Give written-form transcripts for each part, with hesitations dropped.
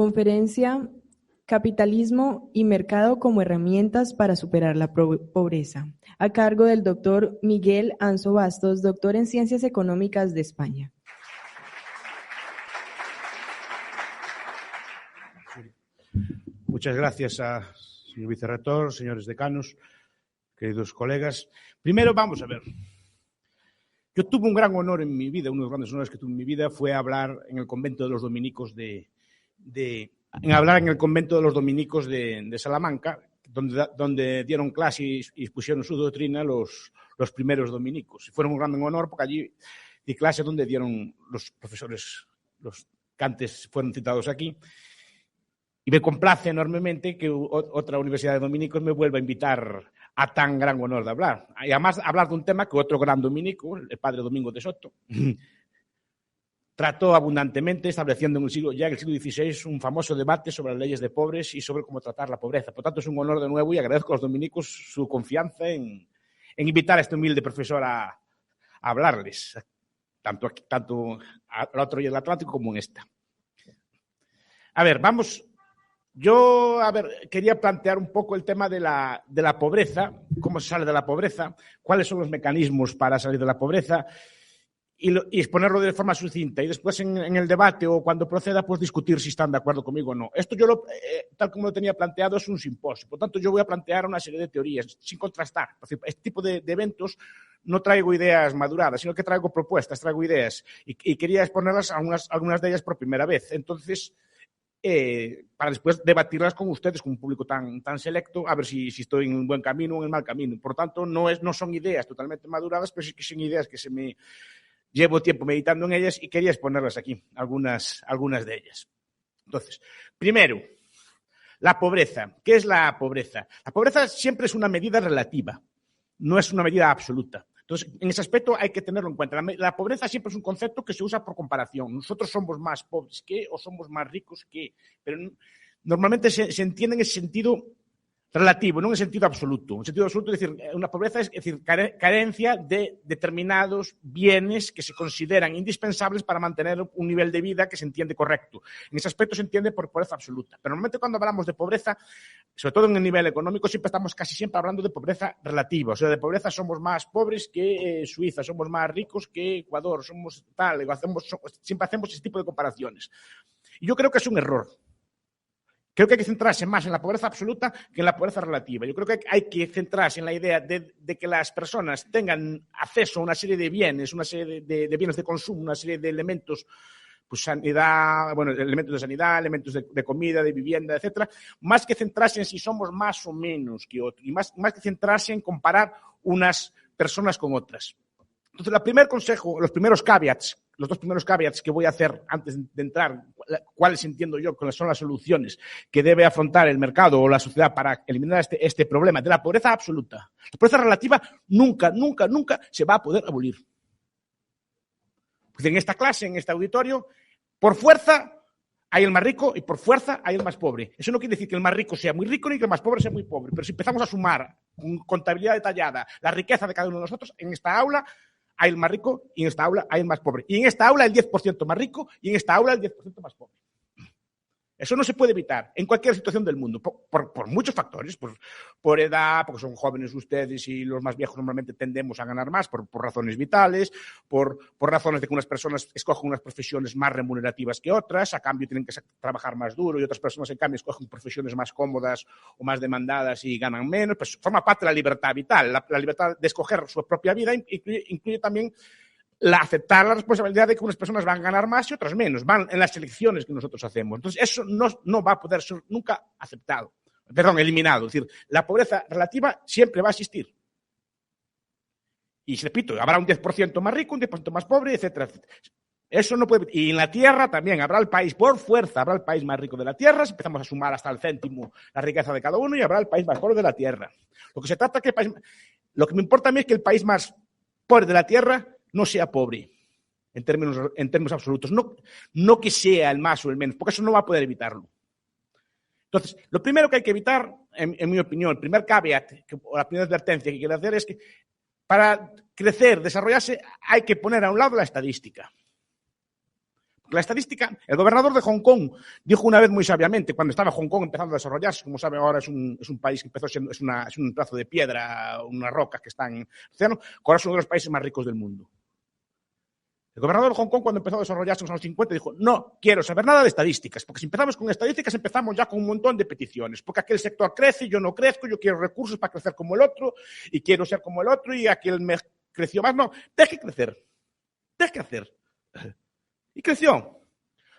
Conferencia Capitalismo y Mercado como herramientas para superar la pobreza, a cargo del doctor Miguel Anso Bastos, doctor en Ciencias Económicas de España. Muchas gracias señor vicerrector, señores decanos, queridos colegas. Primero, vamos a ver. Yo tuve un gran honor en mi vida, uno de los grandes honores que tuve en mi vida fue hablar en el convento de los dominicos de Salamanca, donde dieron clase y pusieron su doctrina los primeros dominicos. Fue un gran honor porque allí di clase donde dieron los profesores, los que antes fueron citados aquí. Y me complace enormemente que otra universidad de dominicos me vuelva a invitar a tan gran honor de hablar. Y además hablar de un tema que otro gran dominico, el padre Domingo de Soto, trató abundantemente, estableciendo en el siglo XVI un famoso debate sobre las leyes de pobres y sobre cómo tratar la pobreza. Por tanto, es un honor de nuevo y agradezco a los dominicos su confianza en invitar a este humilde profesor a hablarles, tanto al otro y del Atlántico como en esta. A ver, vamos. Yo, quería plantear un poco el tema de la pobreza, cómo se sale de la pobreza, cuáles son los mecanismos para salir de la pobreza y exponerlo de forma sucinta. Y después en el debate o cuando proceda, pues discutir si están de acuerdo conmigo o no. Esto tal como lo tenía planteado, es un simposio. Por tanto, yo voy a plantear una serie de teorías sin contrastar. Este tipo de eventos no traigo ideas maduradas, sino que traigo propuestas, traigo ideas. Y quería exponerlas algunas de ellas por primera vez. Entonces, para después debatirlas con ustedes, con un público tan selecto, a ver si estoy en un buen camino o en el mal camino. Por tanto, no son ideas totalmente maduradas, pero sí que son ideas que llevo tiempo meditando en ellas y quería exponerlas aquí, algunas de ellas. Entonces, primero, la pobreza. ¿Qué es la pobreza? La pobreza siempre es una medida relativa, no es una medida absoluta. Entonces, en ese aspecto hay que tenerlo en cuenta. La pobreza siempre es un concepto que se usa por comparación. Nosotros somos más pobres que o somos más ricos que, pero normalmente se entiende en ese sentido relativo, no en el sentido absoluto. En el sentido absoluto, es decir, una pobreza es decir, carencia de determinados bienes que se consideran indispensables para mantener un nivel de vida que se entiende correcto. En ese aspecto se entiende por pobreza absoluta. Pero normalmente cuando hablamos de pobreza, sobre todo en el nivel económico, estamos casi siempre hablando de pobreza relativa. O sea, de pobreza somos más pobres que Suiza, somos más ricos que Ecuador, somos tal, siempre hacemos ese tipo de comparaciones. Y yo creo que es un error. Creo que hay que centrarse más en la pobreza absoluta que en la pobreza relativa. Yo creo que hay que centrarse en la idea de que las personas tengan acceso a una serie de bienes, una serie de bienes de consumo, una serie de elementos, pues sanidad, elementos de sanidad, elementos de comida, de vivienda, etcétera, más que centrarse en si somos más o menos que otros, y más que centrarse en comparar unas personas con otras. Entonces, el primer consejo, los dos primeros caveats que voy a hacer antes de entrar, cuáles entiendo yo que son las soluciones que debe afrontar el mercado o la sociedad para eliminar este problema de la pobreza absoluta. La pobreza relativa nunca se va a poder abolir. Pues en esta clase, en este auditorio, por fuerza hay el más rico y por fuerza hay el más pobre. Eso no quiere decir que el más rico sea muy rico ni que el más pobre sea muy pobre, pero si empezamos a sumar con contabilidad detallada la riqueza de cada uno de nosotros, en esta aula hay el más rico y en esta aula hay el más pobre. Y en esta aula el 10% más rico y en esta aula el 10% más pobre. Eso no se puede evitar en cualquier situación del mundo, por muchos factores, por edad, porque son jóvenes ustedes y los más viejos normalmente tendemos a ganar más por razones vitales, por razones de que unas personas escogen unas profesiones más remunerativas que otras, a cambio tienen que trabajar más duro y otras personas en cambio escogen profesiones más cómodas o más demandadas y ganan menos. Pues forma parte de la libertad vital, la libertad de escoger su propia vida incluye también aceptar la responsabilidad de que unas personas van a ganar más y otras menos, van en las elecciones que nosotros hacemos. Entonces, eso no va a poder ser nunca eliminado. Es decir, la pobreza relativa siempre va a existir. Y repito, habrá un 10% más rico, un 10% más pobre, etcétera, etcétera. Eso no puede. Y en la tierra también habrá el país, por fuerza, habrá el país más rico de la tierra, si empezamos a sumar hasta el céntimo la riqueza de cada uno, y habrá el país más pobre de la tierra. Lo que me importa a mí es que el país más pobre de la tierra no sea pobre, en términos absolutos. No que sea el más o el menos, porque eso no va a poder evitarlo. Entonces, lo primero que hay que evitar, en mi opinión, el primer caveat, o la primera advertencia que quiero hacer es que para crecer, desarrollarse, hay que poner a un lado la estadística. La estadística, el gobernador de Hong Kong dijo una vez muy sabiamente, cuando estaba Hong Kong empezando a desarrollarse, como saben ahora es un país que empezó siendo, es un pedazo de piedra, una roca que está en el océano, ahora es uno de los países más ricos del mundo. El gobernador de Hong Kong, cuando empezó a desarrollarse en los años 50, dijo, no quiero saber nada de estadísticas, porque si empezamos con estadísticas, empezamos ya con un montón de peticiones, porque aquel sector crece, yo no crezco, yo quiero recursos para crecer como el otro, y quiero ser como el otro, y aquel me creció más. No, deje crecer, deje hacer. Y creció.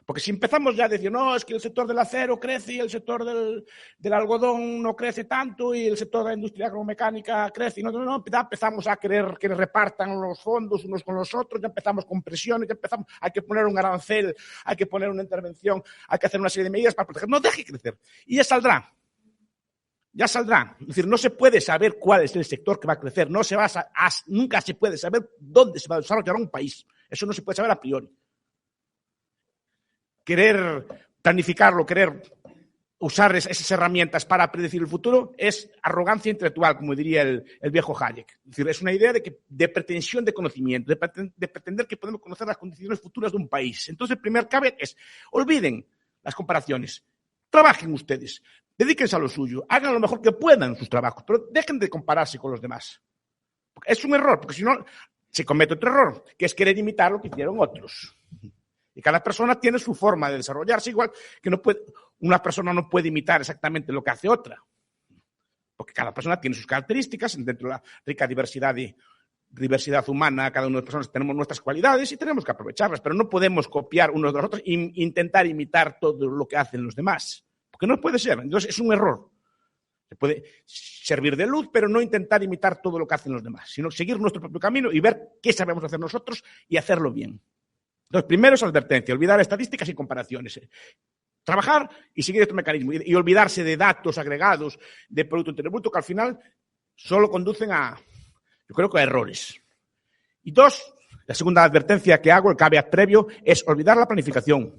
Porque si empezamos ya a decir, no, es que el sector del acero crece y el sector del algodón no crece tanto y el sector de la industria agromecánica crece, y no, ya empezamos a querer que repartan los fondos unos con los otros, ya empezamos con presiones, ya empezamos, hay que poner un arancel, hay que poner una intervención, hay que hacer una serie de medidas para proteger. No, deje crecer. Y ya saldrá. Ya saldrá. Es decir, no se puede saber cuál es el sector que va a crecer, nunca se puede saber dónde se va a desarrollar un país. Eso no se puede saber a priori. Querer planificarlo, querer usar esas herramientas para predecir el futuro es arrogancia intelectual, como diría el viejo Hayek. Es decir, es una idea de pretensión de conocimiento, de pretender que podemos conocer las condiciones futuras de un país. Entonces, el primer caveat es, olviden las comparaciones, trabajen ustedes, dedíquense a lo suyo, hagan lo mejor que puedan en sus trabajos, pero dejen de compararse con los demás. Es un error, porque si no, se comete otro error, que es querer imitar lo que hicieron otros. Y cada persona tiene su forma de desarrollarse, igual que una persona no puede imitar exactamente lo que hace otra. Porque cada persona tiene sus características, dentro de la rica diversidad humana, cada una de las personas tenemos nuestras cualidades y tenemos que aprovecharlas, pero no podemos copiar unos de los otros e intentar imitar todo lo que hacen los demás. Porque no puede ser, entonces es un error. Se puede servir de luz, pero no intentar imitar todo lo que hacen los demás, sino seguir nuestro propio camino y ver qué sabemos hacer nosotros y hacerlo bien. Entonces, primero es advertencia, olvidar estadísticas y comparaciones. Trabajar y seguir este mecanismo y olvidarse de datos agregados de Producto Interior Bruto que al final solo conducen yo creo que a errores. Y dos, la segunda advertencia que hago, el caveat previo, es olvidar la planificación.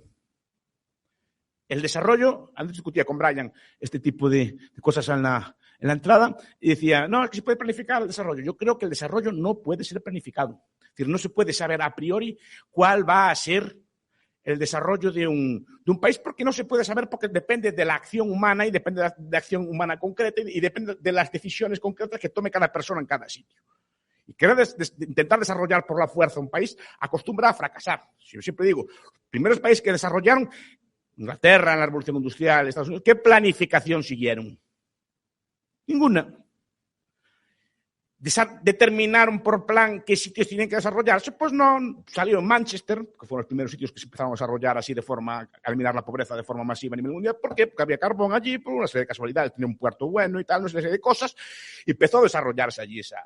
El desarrollo, antes discutía con Brian este tipo de cosas en la entrada y decía, no, es que se puede planificar el desarrollo. Yo creo que el desarrollo no puede ser planificado. Es decir, no se puede saber a priori cuál va a ser el desarrollo de un país porque no se puede saber porque depende de la acción humana y depende de la acción humana concreta y depende de las decisiones concretas que tome cada persona en cada sitio. Y querer intentar desarrollar por la fuerza un país acostumbra a fracasar. Yo siempre digo, los primeros países que desarrollaron, Inglaterra en la Revolución Industrial, Estados Unidos, ¿qué planificación siguieron? Ninguna. Determinaron por plan qué sitios tienen que desarrollarse, pues no. Salieron Manchester, que fueron los primeros sitios que se empezaron a desarrollar así a eliminar la pobreza de forma masiva a nivel mundial. ¿Por qué? Porque había carbón allí, por una serie de casualidades, tenía un puerto bueno y tal, una serie de cosas, y empezó a desarrollarse allí esa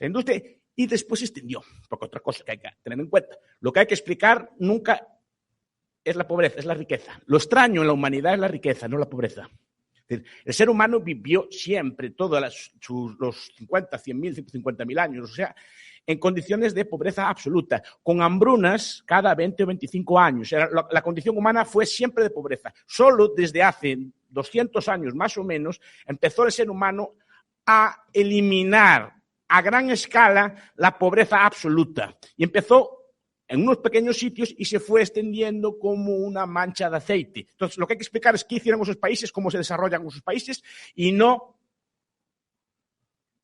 industria, y después se extendió. Porque otra cosa que hay que tener en cuenta, lo que hay que explicar nunca es la pobreza, es la riqueza. Lo extraño en la humanidad es la riqueza, no la pobreza. Es decir, el ser humano vivió siempre todos los 50, 100.000, 150.000 años, o sea, en condiciones de pobreza absoluta, con hambrunas cada 20 o 25 años. La condición humana fue siempre de pobreza. Solo desde hace 200 años más o menos empezó el ser humano a eliminar a gran escala la pobreza absoluta y empezó en unos pequeños sitios y se fue extendiendo como una mancha de aceite. Entonces, lo que hay que explicar es qué hicieron esos países, cómo se desarrollan esos países y no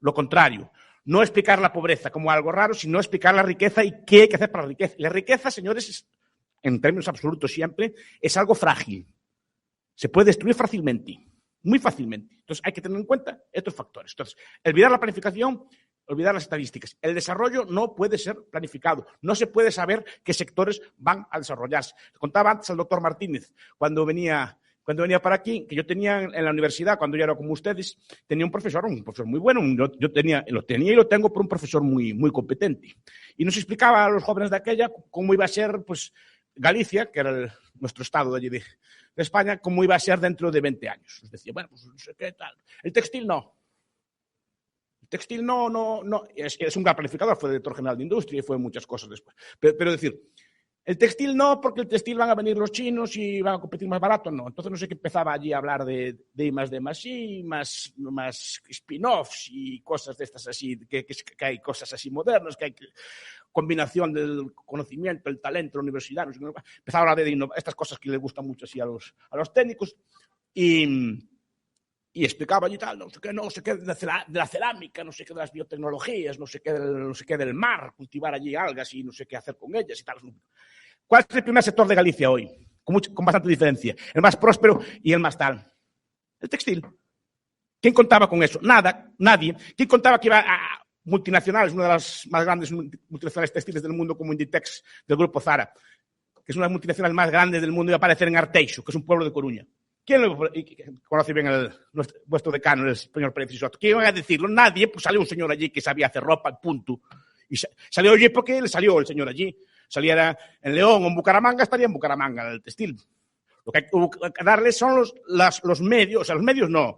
lo contrario. No explicar la pobreza como algo raro, sino explicar la riqueza y qué hay que hacer para la riqueza. La riqueza, señores, en términos absolutos siempre, es algo frágil. Se puede destruir fácilmente, muy fácilmente. Entonces, hay que tener en cuenta estos factores. Entonces, olvidar la planificación, olvidar las estadísticas. El desarrollo no puede ser planificado. No se puede saber qué sectores van a desarrollarse. Contaba antes al doctor Martínez, cuando venía para aquí, que yo tenía en la universidad, cuando yo era como ustedes, tenía un profesor muy bueno. Lo tenía y lo tengo por un profesor muy, muy competente. Y nos explicaba a los jóvenes de aquella cómo iba a ser, pues, Galicia, que era nuestro estado de allí de España, cómo iba a ser dentro de 20 años. Nos decía, bueno, pues no sé qué tal. El textil no. Textil no, es un gran planificador, fue director general de industria y fue muchas cosas después. Pero decir, El textil no, porque el textil van a venir los chinos y van a competir más barato, no. Entonces no sé qué empezaba allí a hablar de I+D+I, más spin-offs y cosas de estas así, que hay cosas así modernas, que hay combinación del conocimiento, el talento, la universidad. No sé, empezaba a hablar de estas cosas que les gustan mucho así a los técnicos y explicaba allí tal, no sé qué de la cerámica, no sé qué de las biotecnologías, no sé qué del mar, cultivar allí algas y no sé qué hacer con ellas y tal. ¿Cuál es el primer sector de Galicia hoy? Con bastante diferencia. El más próspero y el más tal. El textil. ¿Quién contaba con eso? Nadie. ¿Quién contaba que iba a multinacionales, una de las más grandes multinacionales textiles del mundo, como Inditex, del grupo Zara, que es una de las multinacionales más grandes del mundo, iba a aparecer en Arteixo, que es un pueblo de Coruña? ¿Quién lo conoce bien vuestro decano, el señor Pérez Soto? ¿Quién iba a decirlo? Nadie. Pues salió un señor allí que sabía hacer ropa, punto. Y salió allí porque le salió el señor allí. Saliera en León o en Bucaramanga, estaría en Bucaramanga el textil. Lo que hay que darle son los medios, o sea, los medios no,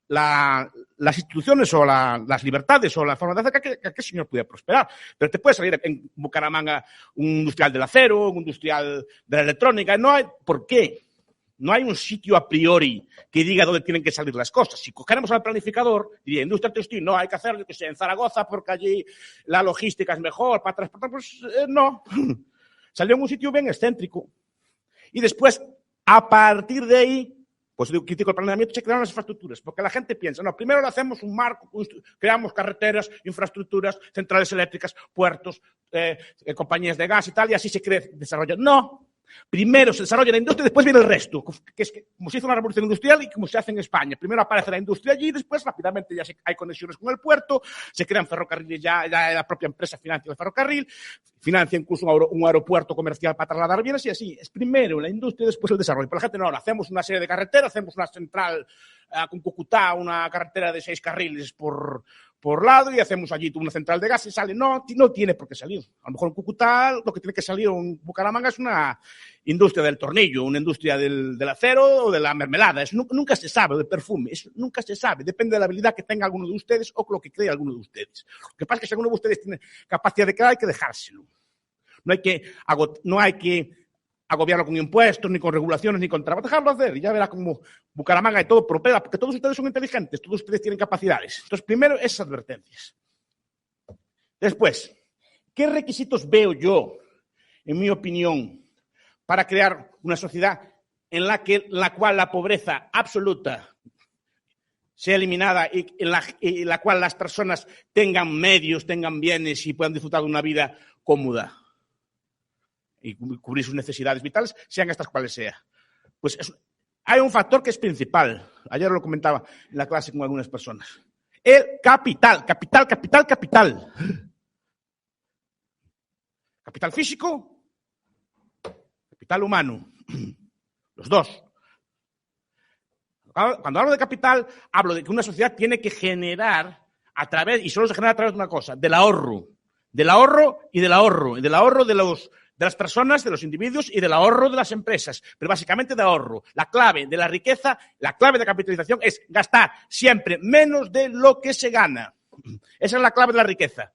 las instituciones o las libertades o la forma de hacer que el señor pudiera prosperar. Pero te puede salir en Bucaramanga un industrial del acero, un industrial de la electrónica. No hay por qué. No hay un sitio a priori que diga dónde tienen que salir las cosas. Si cogeremos al planificador, diría, industria textil, no, hay que hacerlo que sea en Zaragoza porque allí la logística es mejor para transportar. Pues no. Salió en un sitio bien excéntrico. Y después, a partir de ahí, pues critico el planeamiento, se crearon las infraestructuras. Porque la gente piensa, no, primero le hacemos un marco, creamos carreteras, infraestructuras, centrales eléctricas, puertos, compañías de gas y tal, y así se desarrolla. No. Primero se desarrolla la industria y después viene el resto, que es como se hizo una revolución industrial y como se hace en España. Primero aparece la industria allí y después rápidamente ya hay conexiones con el puerto, se crean ferrocarriles, ya la propia empresa financia el ferrocarril, financia incluso un aeropuerto comercial para trasladar bienes y así. Es primero la industria y después el desarrollo. Pero la gente no, hacemos una serie de carreteras, hacemos una central con Cúcuta, una carretera de 6 carriles por lado y hacemos allí una central de gas y sale. No tiene por qué salir. A lo mejor en Cúcuta lo que tiene que salir en Bucaramanga es una industria del tornillo, una industria del acero o de la mermelada. Nunca se sabe, del perfume. Nunca se sabe. Depende de la habilidad que tenga alguno de ustedes o lo que cree alguno de ustedes. Lo que pasa es que si alguno de ustedes tiene capacidad de crear, hay que dejárselo. No hay que agobiarlo con impuestos, ni con regulaciones, ni con trabajo. Dejarlo hacer y ya verá como Bucaramanga y todo propera, porque todos ustedes son inteligentes, todos ustedes tienen capacidades. Entonces, primero, esas advertencias. Después, ¿qué requisitos veo yo, en mi opinión, para crear una sociedad en la cual la pobreza absoluta sea eliminada y en la cual las personas tengan medios, tengan bienes y puedan disfrutar de una vida cómoda y cubrir sus necesidades vitales, sean estas cuales sean? Pues hay un factor que es principal. Ayer lo comentaba en la clase con algunas personas. El capital. Capital físico, capital humano. Los dos. Cuando hablo de capital, hablo de que una sociedad tiene que generar y solo se genera a través de una cosa, del ahorro de las personas, de los individuos y del ahorro de las empresas, pero básicamente de ahorro. La clave de la riqueza, la clave de la capitalización es gastar siempre menos de lo que se gana. Esa es la clave de la riqueza.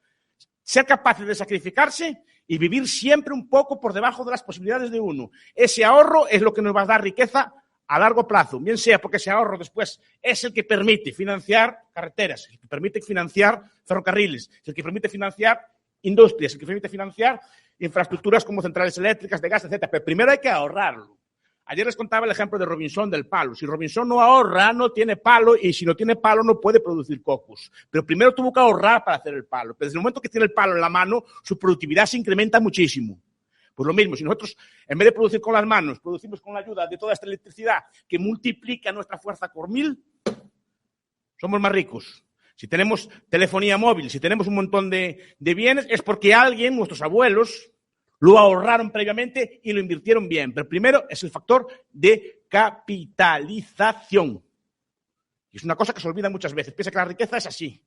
Ser capaces de sacrificarse y vivir siempre un poco por debajo de las posibilidades de uno. Ese ahorro es lo que nos va a dar riqueza a largo plazo, bien sea porque ese ahorro después es el que permite financiar carreteras, el que permite financiar ferrocarriles, el que permite financiar industrias, el que permite financiar infraestructuras como centrales eléctricas, de gas, etc. Pero primero hay que ahorrarlo. Ayer les contaba el ejemplo de Robinson del palo. Si Robinson no ahorra, no tiene palo, y si no tiene palo, no puede producir cocos. Pero primero tuvo que ahorrar para hacer el palo. Pero desde el momento que tiene el palo en la mano, su productividad se incrementa muchísimo. Pues lo mismo, si nosotros, en vez de producir con las manos, producimos con la ayuda de toda esta electricidad que multiplica nuestra fuerza por 1000, somos más ricos. Si tenemos telefonía móvil, si tenemos un montón de bienes, es porque alguien, nuestros abuelos, lo ahorraron previamente y lo invirtieron bien. Pero primero es el factor de capitalización. Y es una cosa que se olvida muchas veces. Piensa que la riqueza es así.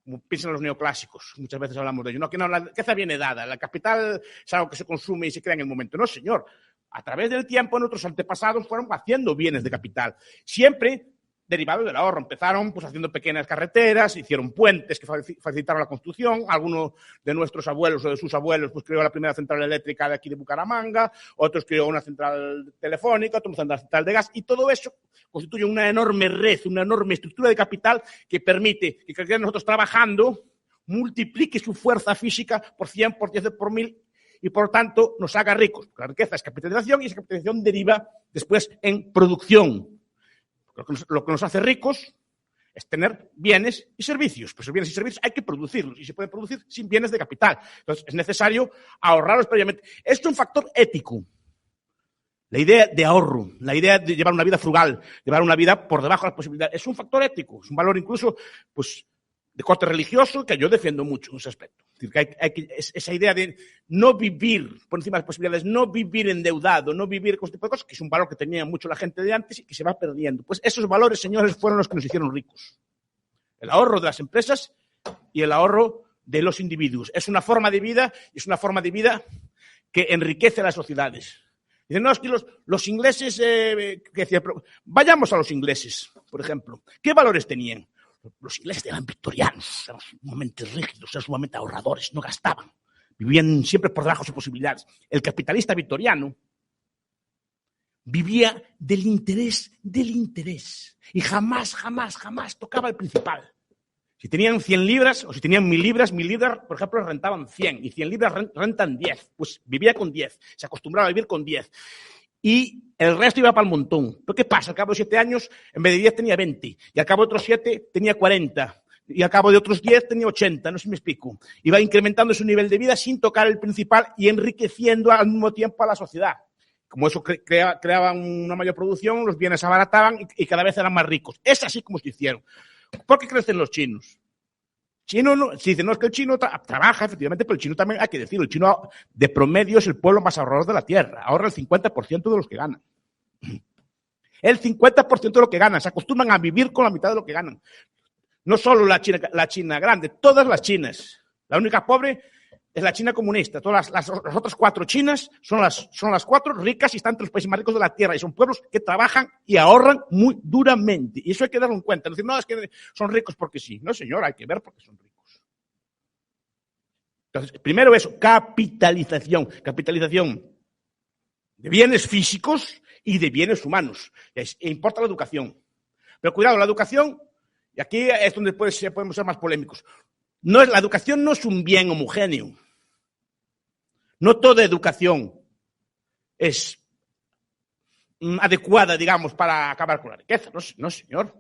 Como piensan los neoclásicos, muchas veces hablamos de ello. No, que no, la riqueza viene dada. La capital es algo que se consume y se crea en el momento. No, señor. A través del tiempo, nuestros antepasados fueron haciendo bienes de capital. Siempre derivado del ahorro. Empezaron pues haciendo pequeñas carreteras, hicieron puentes que facilitaron la construcción. Alguno de nuestros abuelos o de sus abuelos pues creó la primera central eléctrica de aquí de Bucaramanga, otros creó una central telefónica, otros una central de gas, y todo eso constituye una enorme red, una enorme estructura de capital que permite que cualquiera de nosotros trabajando multiplique su fuerza física por 100, por 10, por 1000, y por tanto nos haga ricos. La riqueza es capitalización y esa capitalización deriva después en producción. Lo que nos hace ricos es tener bienes y servicios. Pues los bienes y servicios hay que producirlos y se pueden producir sin bienes de capital. Entonces es necesario ahorrarlos previamente. Esto es un factor ético. La idea de ahorro, la idea de llevar una vida frugal, llevar una vida por debajo de las posibilidades, es un factor ético, es un valor incluso pues, de corte religioso que yo defiendo mucho en ese aspecto. Es decir, que esa idea de no vivir por encima de las posibilidades, no vivir endeudado, no vivir con este tipo de cosas, que es un valor que tenía mucho la gente de antes y que se va perdiendo. Pues esos valores, señores, fueron los que nos hicieron ricos. El ahorro de las empresas y el ahorro de los individuos. Es una forma de vida y es una forma de vida que enriquece a las sociedades. Dicen, no, es que los ingleses, vayamos a los ingleses, por ejemplo. ¿Qué valores tenían? Los ingleses eran victorianos, eran sumamente rígidos, eran sumamente ahorradores, no gastaban, vivían siempre por debajo de sus posibilidades. El capitalista victoriano vivía del interés y jamás tocaba el principal. Si tenían 100 libras o si tenían 1000 libras, por ejemplo, rentaban 100 y 100 libras rentan 10, pues vivía con 10, se acostumbraba a vivir con 10. Y el resto iba para el montón. ¿Pero qué pasa? Al cabo de 7 años, en vez de 10 tenía 20. Y al cabo de otros 7 tenía 40. Y al cabo de otros 10 tenía 80. No sé si me explico. Iba incrementando su nivel de vida sin tocar el principal y enriqueciendo al mismo tiempo a la sociedad. Como eso creaba una mayor producción, los bienes se abarataban y cada vez eran más ricos. Es así como se hicieron. ¿Por qué crecen los chinos? Chino no, si dicen, no, es que el chino trabaja, efectivamente, pero el chino también, hay que decirlo, el chino de promedio es el pueblo más ahorrador de la tierra, ahorra el 50% de los que ganan. El 50% de lo que ganan, se acostumbran a vivir con la mitad de lo que ganan. No solo la China grande, todas las chinas. La única pobre es la China comunista. Todas las otras 4 chinas son las 4 ricas y están entre los países más ricos de la tierra. Y son pueblos que trabajan y ahorran muy duramente. Y eso hay que darlo en cuenta. No decir, no, es que son ricos porque sí. No, señor, hay que ver por qué son ricos. Entonces, primero eso, capitalización. Capitalización de bienes físicos y de bienes humanos. E importa la educación. Pero cuidado, la educación, y aquí es donde podemos ser más polémicos. La educación no es un bien homogéneo. No toda educación es adecuada, digamos, para acabar con la riqueza. No, señor.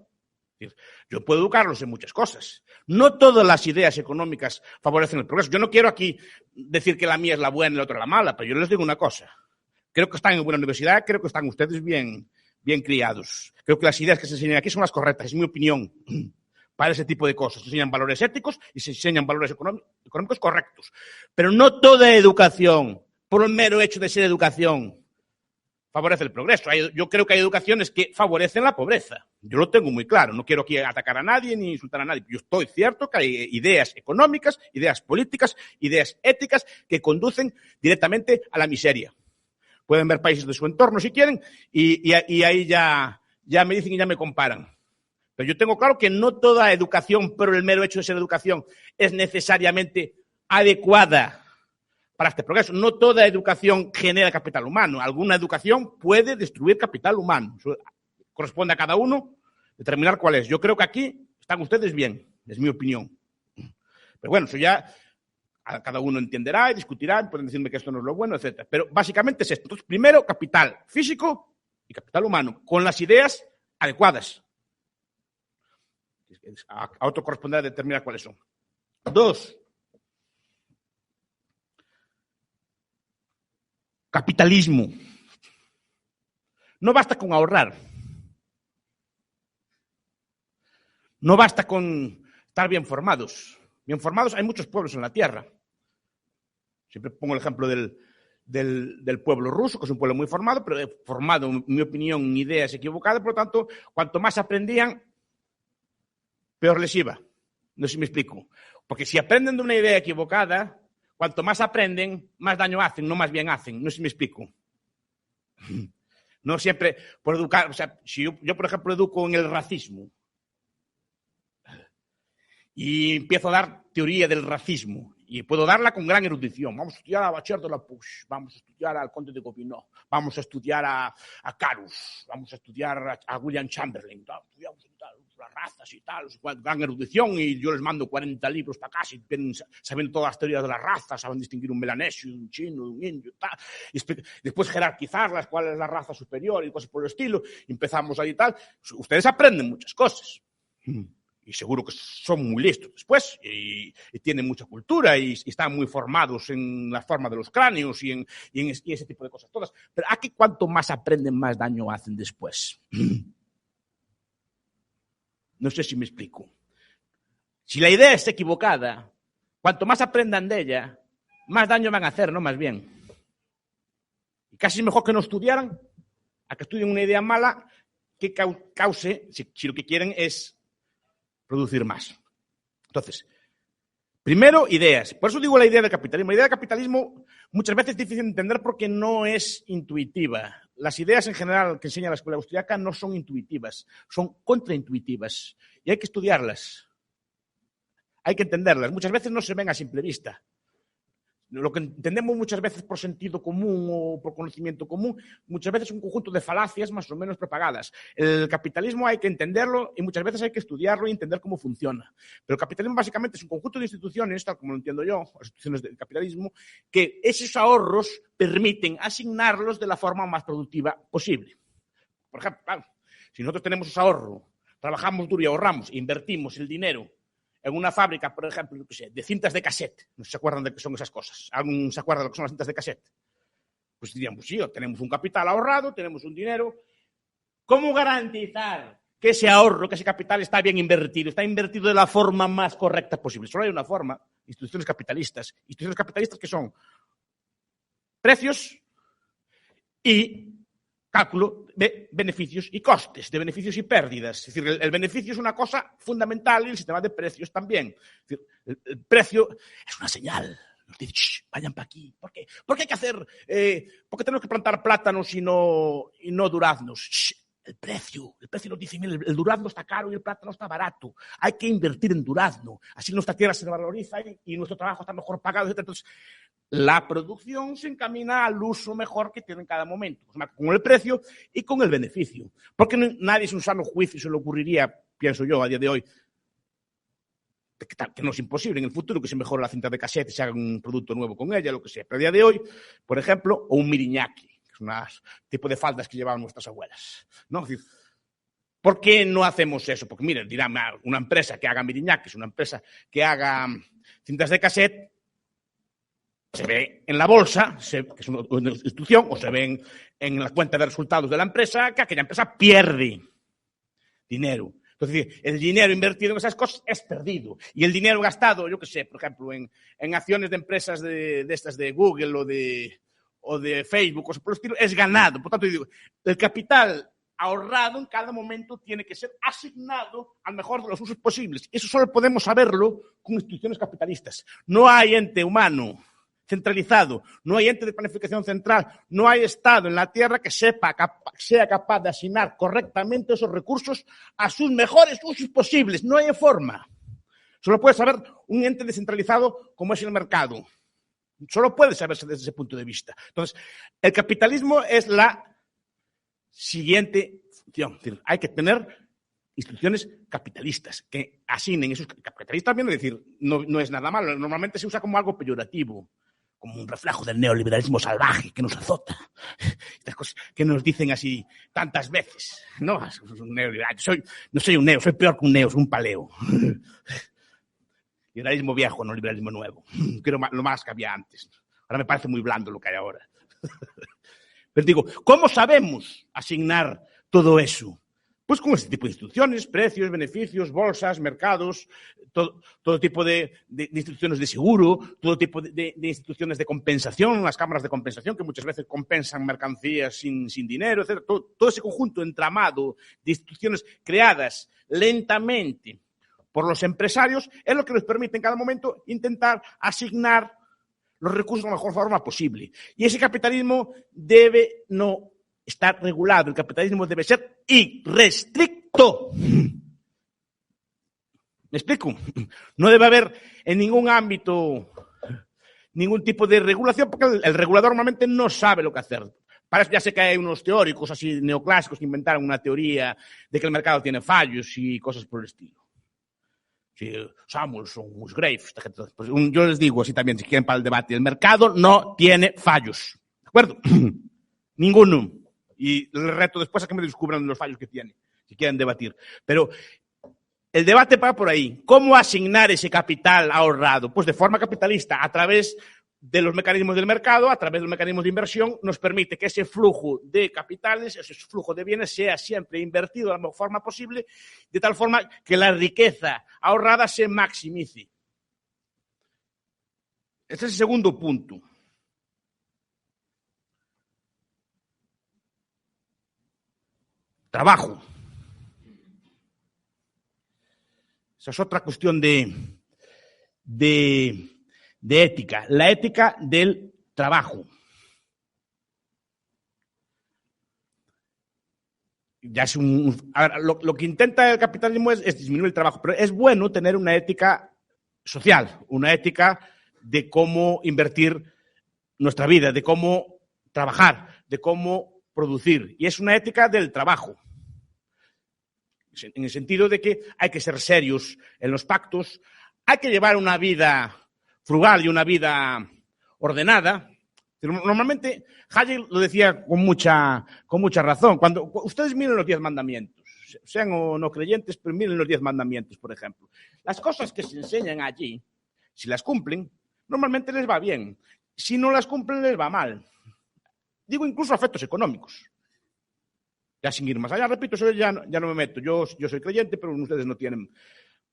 Yo puedo educarlos en muchas cosas. No todas las ideas económicas favorecen el progreso. Yo no quiero aquí decir que la mía es la buena y la otra la mala, pero yo les digo una cosa. Creo que están en buena universidad, creo que están ustedes bien criados. Creo que las ideas que se enseñan aquí son las correctas, es mi opinión. Para ese tipo de cosas. Se enseñan valores éticos y se enseñan valores económicos correctos. Pero no toda educación, por el mero hecho de ser educación, favorece el progreso. Yo creo que hay educaciones que favorecen la pobreza. Yo lo tengo muy claro. No quiero aquí atacar a nadie ni insultar a nadie. Yo estoy cierto que hay ideas económicas, ideas políticas, ideas éticas que conducen directamente a la miseria. Pueden ver países de su entorno si quieren y ahí ya me dicen y ya me comparan. Pero yo tengo claro que no toda educación, por el mero hecho de ser educación, es necesariamente adecuada para este progreso. No toda educación genera capital humano. Alguna educación puede destruir capital humano. Eso corresponde a cada uno determinar cuál es. Yo creo que aquí están ustedes bien, es mi opinión. Pero bueno, eso ya cada uno entenderá y discutirá, pueden decirme que esto no es lo bueno, etc. Pero básicamente es esto. Entonces, primero, capital físico y capital humano, con las ideas adecuadas. A otro corresponderá determinar cuáles son. 2. Capitalismo. No basta con ahorrar. No basta con estar bien formados. Bien formados hay muchos pueblos en la tierra. Siempre pongo el ejemplo del pueblo ruso, que es un pueblo muy formado, pero formado, en mi opinión, en ideas equivocadas. Por lo tanto, cuanto más aprendían, peor les iba. No sé si me explico. Porque si aprenden de una idea equivocada, cuanto más aprenden, más daño hacen, no más bien hacen. No sé si me explico. No siempre por educar. O sea, si yo, por ejemplo, educo en el racismo y empiezo a dar teoría del racismo y puedo darla con gran erudición. Vamos a estudiar a Bachar de la Puig, vamos a estudiar al Conde de Gobineau, vamos a estudiar a Carus, vamos a estudiar a William Chamberlain, estudiamos las razas y tal, gran erudición, y yo les mando 40 libros para casa y saben todas las teorías de las razas, saben distinguir un melanesio, un chino, un indio, tal, y después jerarquizarlas, cuál es la raza superior y cosas por el estilo, y empezamos ahí y tal. Ustedes aprenden muchas cosas. Y seguro que son muy listos después, y tienen mucha cultura, y están muy formados en la forma de los cráneos y en ese tipo de cosas todas. Pero aquí, cuanto más aprenden, más daño hacen después. No sé si me explico. Si la idea es equivocada, cuanto más aprendan de ella, más daño van a hacer, ¿no? Más bien. Y casi es mejor que no estudiaran, a que estudien una idea mala que cause, si lo que quieren es producir más. Entonces, primero, ideas. Por eso digo la idea del capitalismo. La idea del capitalismo muchas veces es difícil de entender porque no es intuitiva. Las ideas en general que enseña la escuela austríaca no son intuitivas, son contraintuitivas. Y hay que estudiarlas. Hay que entenderlas. Muchas veces no se ven a simple vista. Lo que entendemos muchas veces por sentido común o por conocimiento común, muchas veces es un conjunto de falacias más o menos propagadas. El capitalismo hay que entenderlo y muchas veces hay que estudiarlo y entender cómo funciona. Pero el capitalismo básicamente es un conjunto de instituciones, tal como lo entiendo yo, las instituciones del capitalismo, que esos ahorros permiten asignarlos de la forma más productiva posible. Por ejemplo, claro, si nosotros tenemos ese ahorro, trabajamos duro y ahorramos, invertimos el dinero en una fábrica, por ejemplo, de cintas de cassette. No sé si se acuerdan de qué son esas cosas. ¿Alguien se acuerda de lo que son las cintas de cassette? Pues diríamos, sí, tenemos un capital ahorrado, tenemos un dinero. ¿Cómo garantizar que ese ahorro, que ese capital está bien invertido, está invertido de la forma más correcta posible? Solo hay una forma, instituciones capitalistas. Instituciones capitalistas que son precios y cálculo de beneficios y costes, de beneficios y pérdidas. Es decir, el beneficio es una cosa fundamental y el sistema de precios también. Es decir, el precio es una señal. Nos dice, vayan para aquí. ¿Por qué? ¿Por qué hay que hacer? ¿Por qué tenemos que plantar plátanos y no duraznos? El precio nos dice, mira, el durazno está caro y el plátano está barato. Hay que invertir en durazno. Así nuestra tierra se valoriza y nuestro trabajo está mejor pagado, etc. Entonces, la producción se encamina al uso mejor que tiene en cada momento, con el precio y con el beneficio. Porque nadie sin sano juicio se le ocurriría, pienso yo, a día de hoy, que no es imposible en el futuro que se mejore la cinta de cassette y se haga un producto nuevo con ella, lo que sea. Pero a día de hoy, por ejemplo, o un miriñaki, que es un tipo de faldas que llevaban nuestras abuelas, ¿no? Es decir, ¿por qué no hacemos eso? Porque, miren, dirán, una empresa que haga miriñakis, una empresa que haga cintas de cassette, se ve en la bolsa, que es una institución, o se ve en la cuenta de resultados de la empresa, que aquella empresa pierde dinero. Entonces, el dinero invertido en esas cosas es perdido. Y el dinero gastado, yo qué sé, por ejemplo, en acciones de empresas de estas de Google o de Facebook, cosas por el estilo, es ganado. Por tanto, yo digo, el capital ahorrado en cada momento tiene que ser asignado al mejor de los usos posibles. Eso solo podemos saberlo con instituciones capitalistas. No hay ente humano centralizado, no hay ente de planificación central, no hay Estado en la Tierra que sea capaz de asignar correctamente esos recursos a sus mejores usos posibles. No hay forma. Solo puede saber un ente descentralizado como es el mercado. Solo puede saberse desde ese punto de vista. Entonces, el capitalismo es la siguiente función. Es decir, hay que tener instituciones capitalistas que asignen esos capitalistas, también, es decir, no es nada malo. Normalmente se usa como algo peyorativo, como un reflejo del neoliberalismo salvaje que nos azota. Estas cosas que nos dicen así tantas veces. No, un neoliberal. No soy un neo, soy peor que un neo, soy un paleo. Liberalismo viejo, no liberalismo nuevo. Quiero lo más que había antes. Ahora me parece muy blando lo que hay ahora. Pero digo, ¿cómo sabemos asignar todo eso? Pues con este tipo de instituciones, precios, beneficios, bolsas, mercados, todo tipo de instituciones de seguro, todo tipo de instituciones de compensación, las cámaras de compensación que muchas veces compensan mercancías sin dinero, etc. Todo ese conjunto entramado de instituciones creadas lentamente por los empresarios es lo que les permite en cada momento intentar asignar los recursos de la mejor forma posible. Y ese capitalismo debe no está regulado. El capitalismo debe ser irrestricto. ¿Me explico? No debe haber en ningún ámbito ningún tipo de regulación, porque el regulador normalmente no sabe lo que hacer. Para eso ya sé que hay unos teóricos así neoclásicos que inventaron una teoría de que el mercado tiene fallos y cosas por el estilo. Sí, Samuelson, Musgrave, pues yo les digo así también, si quieren para el debate, el mercado no tiene fallos, ¿de acuerdo? Ninguno. Y el reto después es que me descubran los fallos que tiene, si quieren debatir. Pero el debate va por ahí. ¿Cómo asignar ese capital ahorrado? Pues de forma capitalista, a través de los mecanismos del mercado, a través de los mecanismos de inversión, nos permite que ese flujo de capitales, ese flujo de bienes, sea siempre invertido de la mejor forma posible, de tal forma que la riqueza ahorrada se maximice. Este es el segundo punto. Trabajo. Esa es otra cuestión de ética. La ética del trabajo. Ya es lo que intenta el capitalismo es disminuir el trabajo, pero es bueno tener una ética social, una ética de cómo invertir nuestra vida, de cómo trabajar, de cómo producir. Y es una ética del trabajo, en el sentido de que hay que ser serios en los pactos, hay que llevar una vida frugal y una vida ordenada. Normalmente, Hayek lo decía con mucha razón. Cuando ustedes miren los 10 mandamientos, sean o no creyentes, pero miren los 10 mandamientos, por ejemplo. Las cosas que se enseñan allí, si las cumplen, normalmente les va bien. Si no las cumplen, les va mal. Digo incluso efectos económicos. Ya sin ir más allá, repito, eso ya no me meto. Yo soy creyente, pero ustedes no tienen,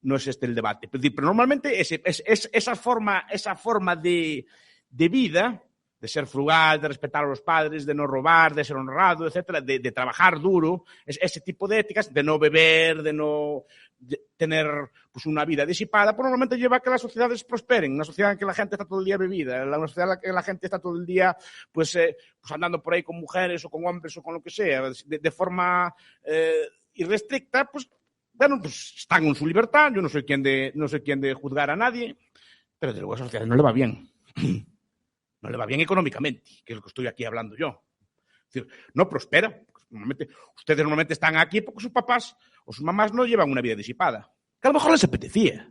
no es este el debate. Pero normalmente esa forma de vida, de ser frugal, de respetar a los padres, de no robar, de ser honrado, etcétera, de trabajar duro, ese tipo de éticas, de no beber, de no tener pues una vida disipada, pues normalmente lleva a que las sociedades prosperen, una sociedad en que la gente está todo el día bebida, una sociedad en que la gente está todo el día pues andando por ahí con mujeres o con hombres o con lo que sea, de forma irrestricta, pues bueno, pues están en su libertad. Yo no soy quien de juzgar a nadie, pero desde luego a esa sociedad no le va bien. No le va bien económicamente, que es lo que estoy aquí hablando yo. Es decir, no prospera. Ustedes normalmente están aquí porque sus papás o sus mamás no llevan una vida disipada. Que a lo mejor les apetecía.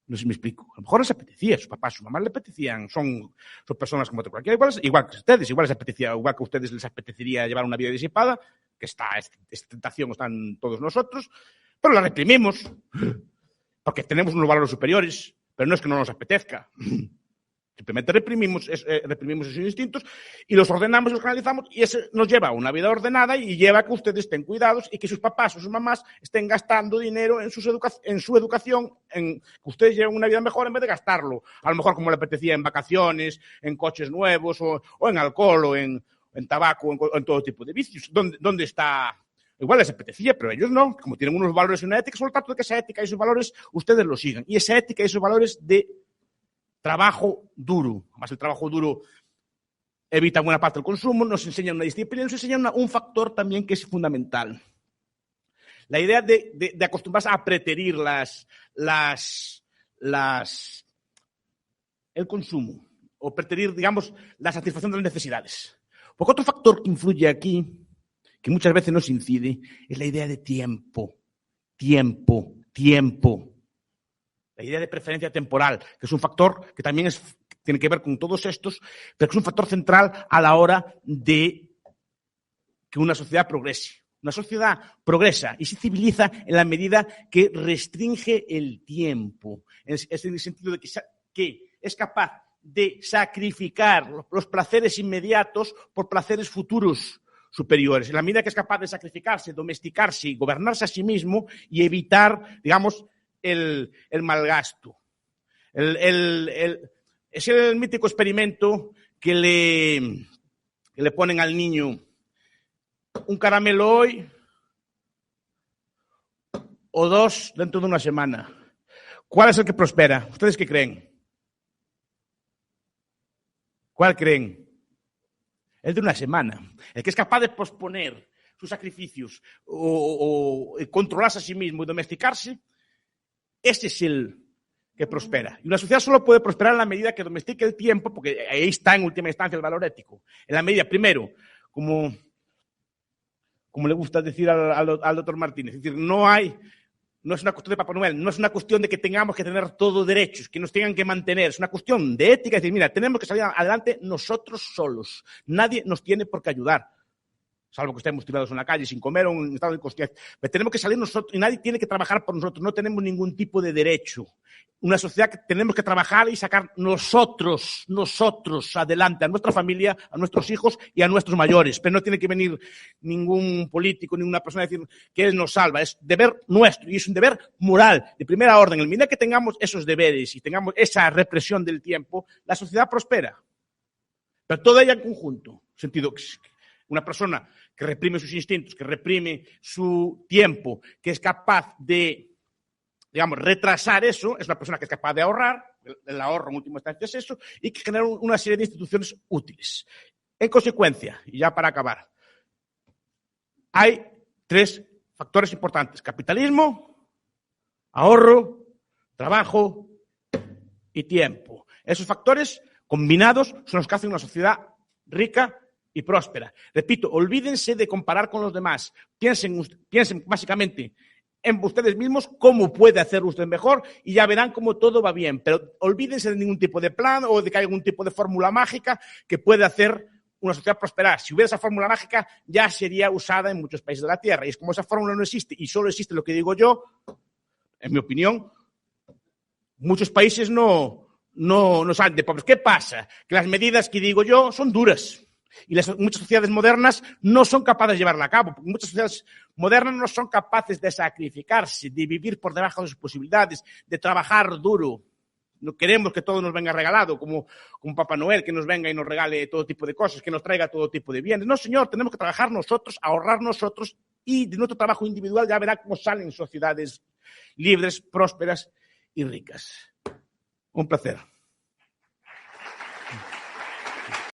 No sé si me explico. A lo mejor les apetecía. Sus papás, sus mamás les apetecían. Son personas como cualquiera. Igual que ustedes. Igual les apetecía, igual que a ustedes les apetecería llevar una vida disipada, que esta tentación está en todos nosotros, pero la reprimimos porque tenemos unos valores superiores, pero no es que no nos apetezca. Simplemente reprimimos esos instintos y los ordenamos y los canalizamos, y eso nos lleva a una vida ordenada y lleva a que ustedes estén cuidados y que sus papás o sus mamás estén gastando dinero en su educación, en que ustedes lleven una vida mejor en vez de gastarlo, a lo mejor como le apetecía en vacaciones, en coches nuevos o en alcohol o en tabaco o en todo tipo de vicios. ¿Dónde está? Igual les apetecía, pero ellos no, como tienen unos valores y una ética, solo trato de que esa ética y esos valores ustedes los sigan. Y esa ética y esos valores de trabajo duro. Además, el trabajo duro evita buena parte del consumo, nos enseña una disciplina, nos enseña un factor también que es fundamental. La idea de acostumbrarse a preterir el consumo, o preterir, digamos, la satisfacción de las necesidades. Porque otro factor que influye aquí, que muchas veces nos incide, es la idea de tiempo. La idea de preferencia temporal, que es un factor que también tiene que ver con todos estos, pero que es un factor central a la hora de que una sociedad progrese. Una sociedad progresa y se civiliza en la medida que restringe el tiempo. Es en el sentido de que es capaz de sacrificar los placeres inmediatos por placeres futuros superiores. En la medida que es capaz de sacrificarse, domesticarse y gobernarse a sí mismo y evitar, digamos, el malgasto. Es el mítico experimento que le ponen al niño un caramelo hoy o 2 dentro de una semana. ¿Cuál es el que prospera? ¿Ustedes qué creen? ¿Cuál creen? el de una semana. El que es capaz de posponer sus sacrificios o controlarse a sí mismo y domesticarse, ese es el que prospera. Y una sociedad solo puede prosperar en la medida que domestique el tiempo, porque ahí está en última instancia el valor ético. En la medida, primero, como le gusta decir al doctor Martínez, es decir, no es una cuestión de Papá Noel, no es una cuestión de que tengamos que tener todos derechos, que nos tengan que mantener, es una cuestión de ética, es decir, mira, tenemos que salir adelante nosotros solos, nadie nos tiene por qué ayudar, salvo que estemos tirados en la calle sin comer o en un estado de inconsciencia, pero tenemos que salir nosotros y nadie tiene que trabajar por nosotros, no tenemos ningún tipo de derecho. Una sociedad que tenemos que trabajar y sacar nosotros adelante, a nuestra familia, a nuestros hijos y a nuestros mayores. Pero no tiene que venir ningún político, ninguna persona a decir que él nos salva. Es deber nuestro y es un deber moral, de primera orden. En el medida que tengamos esos deberes y tengamos esa represión del tiempo, la sociedad prospera. Pero toda ella en conjunto. Sentido que una persona que reprime sus instintos, que reprime su tiempo, que es capaz de, digamos, retrasar eso, es una persona que es capaz de ahorrar, el ahorro en última instancia es eso, y que genera una serie de instituciones útiles. En consecuencia, y ya para acabar, hay 3 factores importantes: capitalismo, ahorro, trabajo y tiempo. Esos factores combinados son los que hacen una sociedad rica y próspera. Repito, olvídense de comparar con los demás. Piensen básicamente en ustedes mismos cómo puede hacer usted mejor y ya verán cómo todo va bien. Pero olvídense de ningún tipo de plan o de que haya algún tipo de fórmula mágica que pueda hacer una sociedad prosperar. Si hubiera esa fórmula mágica, ya sería usada en muchos países de la Tierra. Y es como esa fórmula no existe y solo existe lo que digo yo, en mi opinión, muchos países no salen de pobres. ¿Qué pasa? Que las medidas que digo yo son duras. Y muchas sociedades modernas no son capaces de llevarla a cabo, porque muchas sociedades modernas no son capaces de sacrificarse, de vivir por debajo de sus posibilidades, de trabajar duro. No queremos que todo nos venga regalado, como Papá Noel, que nos venga y nos regale todo tipo de cosas, que nos traiga todo tipo de bienes. No, señor, tenemos que trabajar nosotros, ahorrar nosotros, y de nuestro trabajo individual ya verá cómo salen sociedades libres, prósperas y ricas. Un placer.